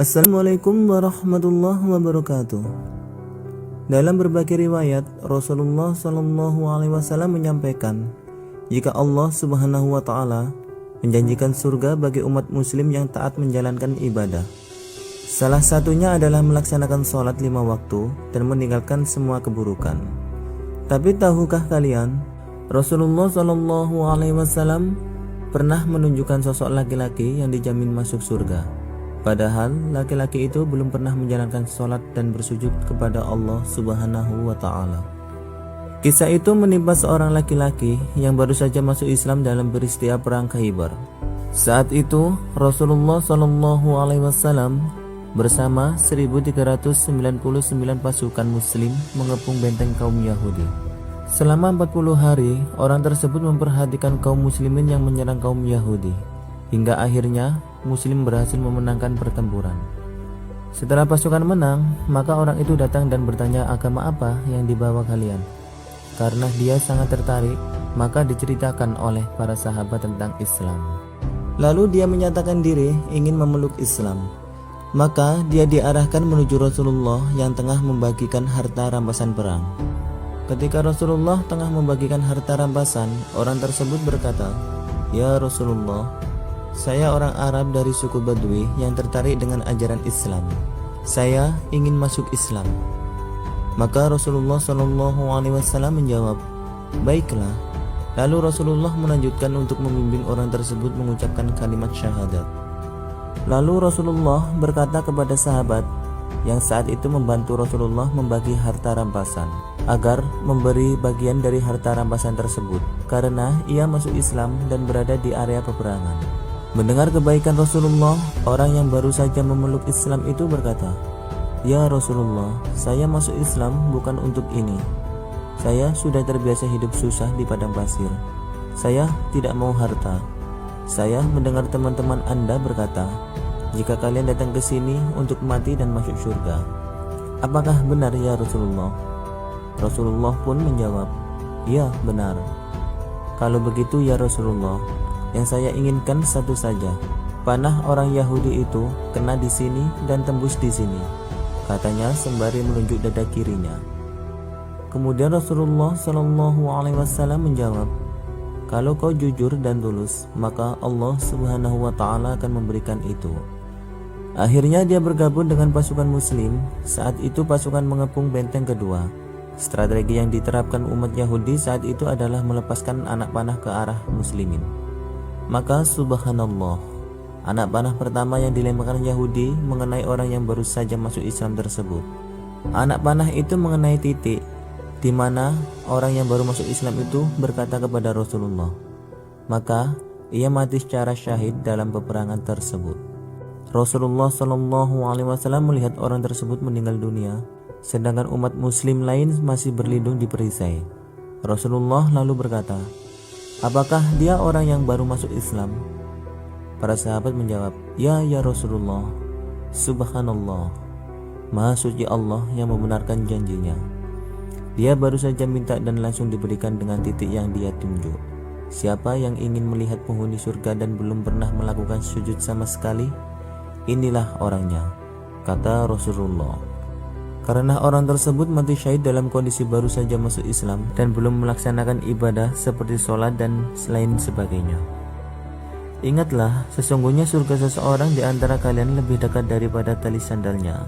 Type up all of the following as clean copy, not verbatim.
Assalamualaikum warahmatullahi wabarakatuh. Dalam berbagai riwayat, Rasulullah SAW menyampaikan, jika Allah Subhanahu wa Ta'ala menjanjikan surga bagi umat Muslim yang taat menjalankan ibadah, salah satunya adalah melaksanakan sholat 5 waktu dan meninggalkan semua keburukan. Tapi tahukah kalian, Rasulullah SAW pernah menunjukkan sosok laki-laki yang dijamin masuk surga. Padahal laki-laki itu belum pernah menjalankan sholat dan bersujud kepada Allah Subhanahu wa Ta'ala. Kisah itu menimpa seorang laki-laki yang baru saja masuk Islam dalam peristiwa perang Khaybar. Saat itu Rasulullah SAW bersama 1399 pasukan Muslim mengepung benteng kaum Yahudi. Selama 40 hari, orang tersebut memperhatikan kaum Muslimin yang menyerang kaum Yahudi, hingga akhirnya Muslim berhasil memenangkan pertempuran. Setelah pasukan menang, maka orang itu datang dan bertanya, agama apa yang dibawa kalian? Karena dia sangat tertarik, maka diceritakan oleh para sahabat tentang Islam. Lalu dia menyatakan diri ingin memeluk Islam. Maka dia diarahkan menuju Rasulullah yang tengah membagikan harta rampasan perang. Ketika Rasulullah tengah membagikan harta rampasan, orang tersebut berkata, "Ya Rasulullah, saya orang Arab dari suku Badui yang tertarik dengan ajaran Islam. Saya ingin masuk Islam." Maka Rasulullah SAW menjawab, "Baiklah." Lalu Rasulullah melanjutkan untuk membimbing orang tersebut mengucapkan kalimat syahadat. Lalu Rasulullah berkata kepada sahabat yang saat itu membantu Rasulullah membagi harta rampasan, agar memberi bagian dari harta rampasan tersebut, karena ia masuk Islam dan berada di area peperangan. Mendengar kebaikan Rasulullah, orang yang baru saja memeluk Islam itu berkata, "Ya Rasulullah, saya masuk Islam bukan untuk ini. Saya sudah terbiasa hidup susah di padang pasir. Saya tidak mau harta. Saya mendengar teman-teman Anda berkata, jika kalian datang ke sini untuk mati dan masuk surga. Apakah benar ya Rasulullah?" Rasulullah pun menjawab, "Ya, benar. Kalau begitu ya Rasulullah, yang saya inginkan satu saja, panah orang Yahudi itu kena di sini dan tembus di sini," katanya sembari menunjuk dada kirinya. Kemudian Rasulullah SAW menjawab, "Kalau kau jujur dan tulus, maka Allah Subhanahu wa Ta'ala akan memberikan itu." Akhirnya dia bergabung dengan pasukan Muslim. Saat itu pasukan mengepung benteng kedua. Strategi yang diterapkan umat Yahudi saat itu adalah melepaskan anak panah ke arah Muslimin. Maka subhanallah, anak panah pertama yang dilemparkan Yahudi mengenai orang yang baru saja masuk Islam tersebut. Anak panah itu mengenai titik di mana orang yang baru masuk Islam itu berkata kepada Rasulullah. Maka ia mati secara syahid dalam peperangan tersebut. Rasulullah SAW melihat orang tersebut meninggal dunia, sedangkan umat Muslim lain masih berlindung di perisai. Rasulullah lalu berkata, "Apakah dia orang yang baru masuk Islam?" Para sahabat menjawab, Ya Rasulullah, subhanallah, maha suci Allah yang membenarkan janjinya. Dia baru saja minta dan langsung diberikan dengan titik yang dia tunjuk. Siapa yang ingin melihat penghuni surga dan belum pernah melakukan sujud sama sekali, inilah orangnya, kata Rasulullah. Karena orang tersebut mati syahid dalam kondisi baru saja masuk Islam dan belum melaksanakan ibadah seperti sholat dan selain sebagainya. Ingatlah, sesungguhnya surga seseorang di antara kalian lebih dekat daripada tali sandalnya.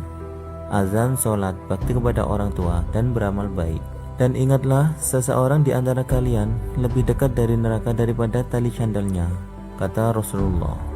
Azan, sholat, bakti kepada orang tua, dan beramal baik. Dan ingatlah, seseorang di antara kalian lebih dekat dari neraka daripada tali sandalnya, kata Rasulullah.